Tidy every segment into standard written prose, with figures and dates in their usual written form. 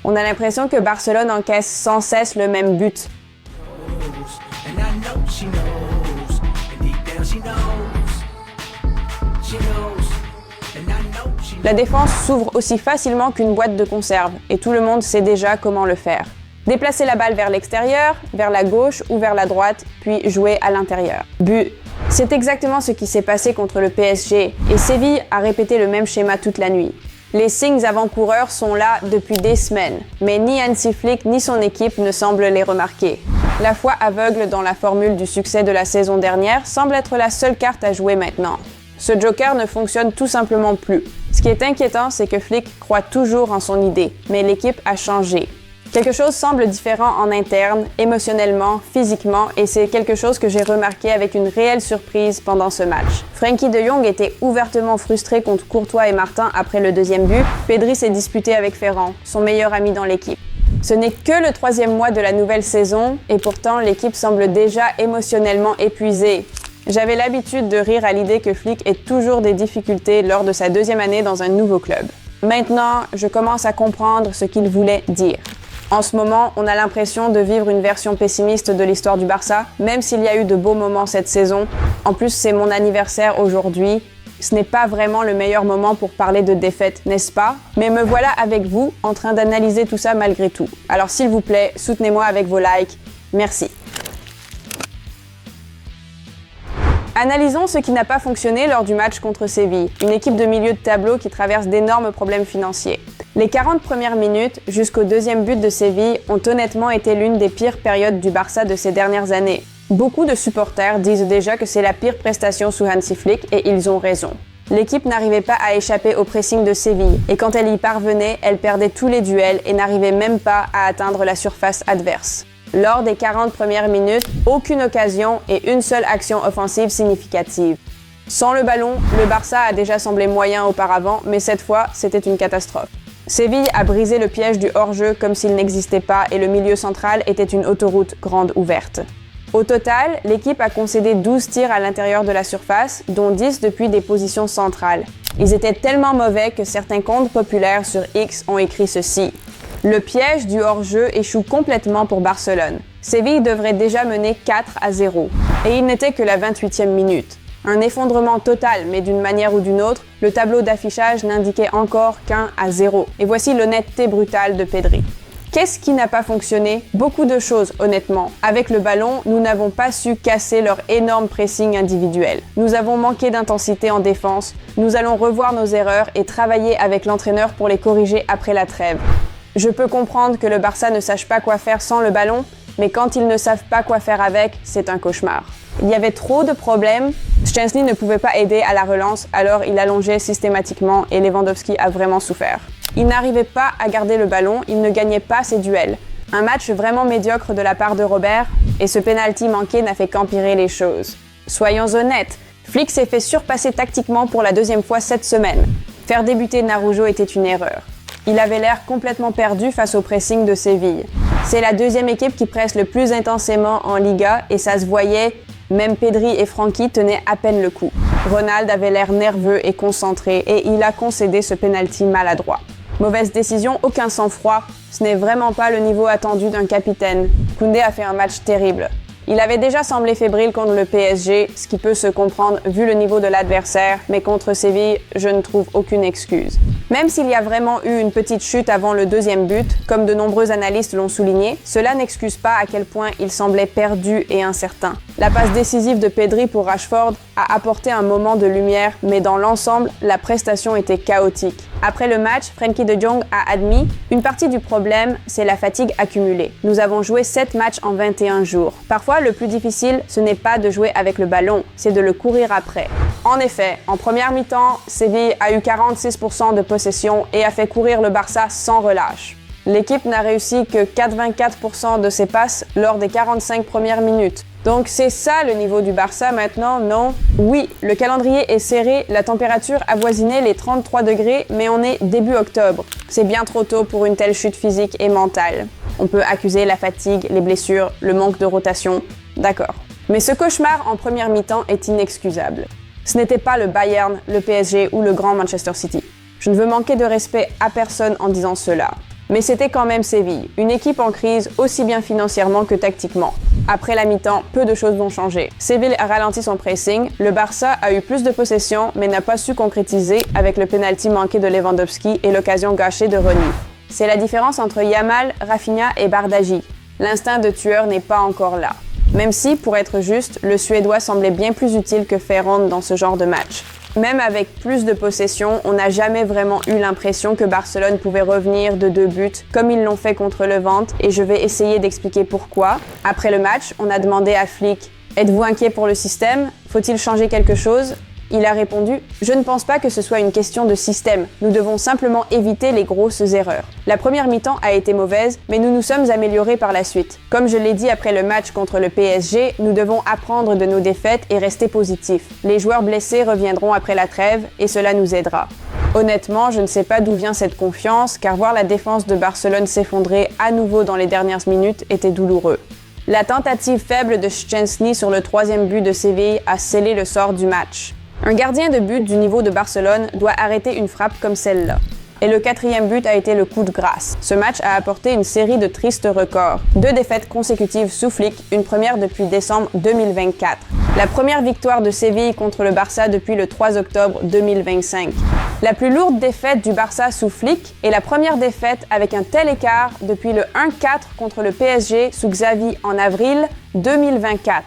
On a l'impression que Barcelone encaisse sans cesse le même but. La défense s'ouvre aussi facilement qu'une boîte de conserve, et tout le monde sait déjà comment le faire. Déplacer la balle vers l'extérieur, vers la gauche ou vers la droite, puis jouer à l'intérieur. But. C'est exactement ce qui s'est passé contre le PSG, et Séville a répété le même schéma toute la nuit. Les signes avant-coureurs sont là depuis des semaines, mais ni Hansi Flick ni son équipe ne semblent les remarquer. La foi aveugle dans la formule du succès de la saison dernière semble être la seule carte à jouer maintenant. Ce joker ne fonctionne tout simplement plus. Ce qui est inquiétant, c'est que Flick croit toujours en son idée, mais l'équipe a changé. Quelque chose semble différent en interne, émotionnellement, physiquement, et c'est quelque chose que j'ai remarqué avec une réelle surprise pendant ce match. Frenkie de Jong était ouvertement frustré contre Courtois et Martin après le deuxième but. Pedri s'est disputé avec Ferran, son meilleur ami dans l'équipe. Ce n'est que le 3e mois de la nouvelle saison, et pourtant l'équipe semble déjà émotionnellement épuisée. J'avais l'habitude de rire à l'idée que Flick ait toujours des difficultés lors de sa 2e année dans un nouveau club. Maintenant, je commence à comprendre ce qu'il voulait dire. En ce moment, on a l'impression de vivre une version pessimiste de l'histoire du Barça, même s'il y a eu de beaux moments cette saison. En plus, c'est mon anniversaire aujourd'hui. Ce n'est pas vraiment le meilleur moment pour parler de défaite, n'est-ce pas? Mais me voilà avec vous, en train d'analyser tout ça malgré tout. Alors s'il vous plaît, soutenez-moi avec vos likes. Merci. Analysons ce qui n'a pas fonctionné lors du match contre Séville, une équipe de milieu de tableau qui traverse d'énormes problèmes financiers. Les 40 premières minutes, jusqu'au 2e but de Séville, ont honnêtement été l'une des pires périodes du Barça de ces dernières années. Beaucoup de supporters disent déjà que c'est la pire prestation sous Hansi Flick et ils ont raison. L'équipe n'arrivait pas à échapper au pressing de Séville et quand elle y parvenait, elle perdait tous les duels et n'arrivait même pas à atteindre la surface adverse. Lors des 40 premières minutes, aucune occasion et une seule action offensive significative. Sans le ballon, le Barça a déjà semblé moyen auparavant, mais cette fois, c'était une catastrophe. Séville a brisé le piège du hors-jeu comme s'il n'existait pas et le milieu central était une autoroute grande ouverte. Au total, l'équipe a concédé 12 tirs à l'intérieur de la surface, dont 10 depuis des positions centrales. Ils étaient tellement mauvais que certains comptes populaires sur X ont écrit ceci. Le piège du hors-jeu échoue complètement pour Barcelone. Séville devrait déjà mener 4-0. Et il n'était que la 28e minute. Un effondrement total, mais d'une manière ou d'une autre, le tableau d'affichage n'indiquait encore qu'1-0. Et voici l'honnêteté brutale de Pedri. Qu'est-ce qui n'a pas fonctionné? Beaucoup de choses, honnêtement. Avec le ballon, nous n'avons pas su casser leur énorme pressing individuel. Nous avons manqué d'intensité en défense. Nous allons revoir nos erreurs et travailler avec l'entraîneur pour les corriger après la trêve. Je peux comprendre que le Barça ne sache pas quoi faire sans le ballon, mais quand ils ne savent pas quoi faire avec, c'est un cauchemar. Il y avait trop de problèmes. Szczęsny ne pouvait pas aider à la relance, alors il allongeait systématiquement et Lewandowski a vraiment souffert. Il n'arrivait pas à garder le ballon, il ne gagnait pas ses duels. Un match vraiment médiocre de la part de Robert, et ce penalty manqué n'a fait qu'empirer les choses. Soyons honnêtes, Flick s'est fait surpasser tactiquement pour la 2e fois cette semaine. Faire débuter Narujo était une erreur. Il avait l'air complètement perdu face au pressing de Séville. C'est la 2e équipe qui presse le plus intensément en Liga et ça se voyait, même Pedri et Frenkie tenaient à peine le coup. Ronald avait l'air nerveux et concentré et il a concédé ce penalty maladroit. Mauvaise décision, aucun sang-froid, ce n'est vraiment pas le niveau attendu d'un capitaine. Koundé a fait un match terrible. Il avait déjà semblé fébrile contre le PSG, ce qui peut se comprendre vu le niveau de l'adversaire, mais contre Séville, je ne trouve aucune excuse. Même s'il y a vraiment eu une petite chute avant le 2e but, comme de nombreux analystes l'ont souligné, cela n'excuse pas à quel point il semblait perdu et incertain. La passe décisive de Pedri pour Rashford a apporté un moment de lumière, mais dans l'ensemble, la prestation était chaotique. Après le match, Frenkie de Jong a admis « Une partie du problème, c'est la fatigue accumulée. Nous avons joué 7 matchs en 21 jours. Parfois, le plus difficile, ce n'est pas de jouer avec le ballon, c'est de le courir après. » En effet, en première mi-temps, Séville a eu 46% de possession et a fait courir le Barça sans relâche. L'équipe n'a réussi que 84% de ses passes lors des 45 premières minutes. Donc c'est ça le niveau du Barça maintenant, non? Oui, le calendrier est serré, la température avoisinait les 33 degrés, mais on est début octobre. C'est bien trop tôt pour une telle chute physique et mentale. On peut accuser la fatigue, les blessures, le manque de rotation, d'accord. Mais ce cauchemar en première mi-temps est inexcusable. Ce n'était pas le Bayern, le PSG ou le grand Manchester City. Je ne veux manquer de respect à personne en disant cela. Mais c'était quand même Séville, une équipe en crise aussi bien financièrement que tactiquement. Après la mi-temps, peu de choses vont changer. Séville a ralenti son pressing, le Barça a eu plus de possession mais n'a pas su concrétiser avec le pénalty manqué de Lewandowski et l'occasion gâchée de Rony. C'est la différence entre Yamal, Rafinha et Bardghji. L'instinct de tueur n'est pas encore là. Même si, pour être juste, le Suédois semblait bien plus utile que Ferran dans ce genre de match. Même avec plus de possession, on n'a jamais vraiment eu l'impression que Barcelone pouvait revenir de 2 buts, comme ils l'ont fait contre Levante, et je vais essayer d'expliquer pourquoi. Après le match, on a demandé à Flick « Êtes-vous inquiet pour le système? Faut-il changer quelque chose ?» Il a répondu « Je ne pense pas que ce soit une question de système, nous devons simplement éviter les grosses erreurs. La première mi-temps a été mauvaise, mais nous nous sommes améliorés par la suite. Comme je l'ai dit après le match contre le PSG, nous devons apprendre de nos défaites et rester positifs. Les joueurs blessés reviendront après la trêve et cela nous aidera. » Honnêtement, je ne sais pas d'où vient cette confiance, car voir la défense de Barcelone s'effondrer à nouveau dans les dernières minutes était douloureux. La tentative faible de Szczęsny sur le 3e but de Séville a scellé le sort du match. Un gardien de but du niveau de Barcelone doit arrêter une frappe comme celle-là. Et le 4e but a été le coup de grâce. Ce match a apporté une série de tristes records. 2 défaites consécutives sous Flick, une première depuis décembre 2024. La première victoire de Séville contre le Barça depuis le 3 octobre 2025. La plus lourde défaite du Barça sous Flick est la première défaite avec un tel écart depuis le 1-4 contre le PSG sous Xavi en avril 2024.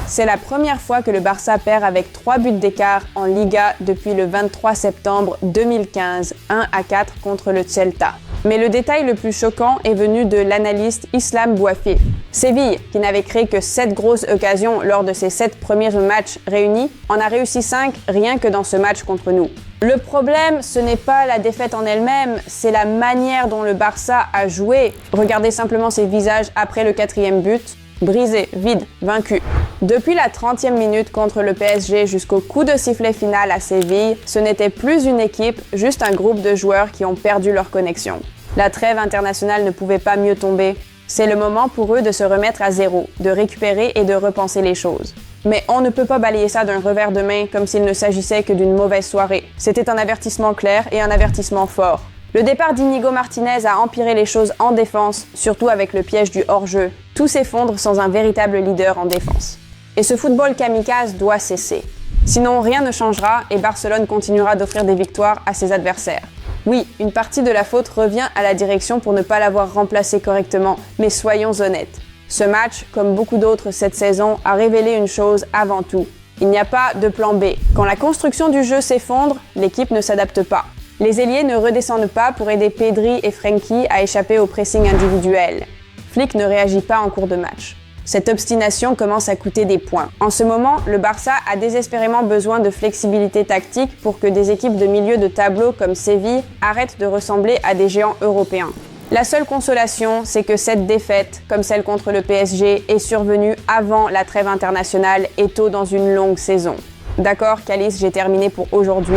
C'est la première fois que le Barça perd avec 3 buts d'écart en Liga depuis le 23 septembre 2015, 1-4 contre le Celta. Mais le détail le plus choquant est venu de l'analyste Islam Bouafif. Séville, qui n'avait créé que 7 grosses occasions lors de ses 7 premiers matchs réunis, en a réussi 5 rien que dans ce match contre nous. Le problème, ce n'est pas la défaite en elle-même, c'est la manière dont le Barça a joué. Regardez simplement ses visages après le 4e but. Brisé, vide, vaincu. Depuis la 30e minute contre le PSG jusqu'au coup de sifflet final à Séville, ce n'était plus une équipe, juste un groupe de joueurs qui ont perdu leur connexion. La trêve internationale ne pouvait pas mieux tomber. C'est le moment pour eux de se remettre à zéro, de récupérer et de repenser les choses. Mais on ne peut pas balayer ça d'un revers de main comme s'il ne s'agissait que d'une mauvaise soirée. C'était un avertissement clair et un avertissement fort. Le départ d'Inigo Martinez a empiré les choses en défense, surtout avec le piège du hors-jeu. Tout s'effondre sans un véritable leader en défense. Et ce football kamikaze doit cesser. Sinon, rien ne changera et Barcelone continuera d'offrir des victoires à ses adversaires. Oui, une partie de la faute revient à la direction pour ne pas l'avoir remplacé correctement, mais soyons honnêtes. Ce match, comme beaucoup d'autres cette saison, a révélé une chose avant tout. Il n'y a pas de plan B. Quand la construction du jeu s'effondre, l'équipe ne s'adapte pas. Les ailiers ne redescendent pas pour aider Pedri et Frenkie à échapper au pressing individuel. Flick ne réagit pas en cours de match. Cette obstination commence à coûter des points. En ce moment, le Barça a désespérément besoin de flexibilité tactique pour que des équipes de milieu de tableau comme Séville arrêtent de ressembler à des géants européens. La seule consolation, c'est que cette défaite, comme celle contre le PSG, est survenue avant la trêve internationale et tôt dans une longue saison. D'accord, Calice, j'ai terminé pour aujourd'hui.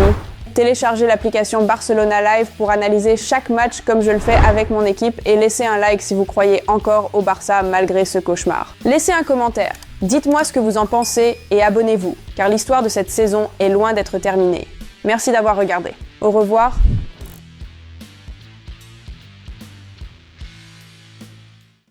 Téléchargez l'application Barcelona Live pour analyser chaque match comme je le fais avec mon équipe et laissez un like si vous croyez encore au Barça malgré ce cauchemar. Laissez un commentaire, dites-moi ce que vous en pensez et abonnez-vous, car l'histoire de cette saison est loin d'être terminée. Merci d'avoir regardé. Au revoir.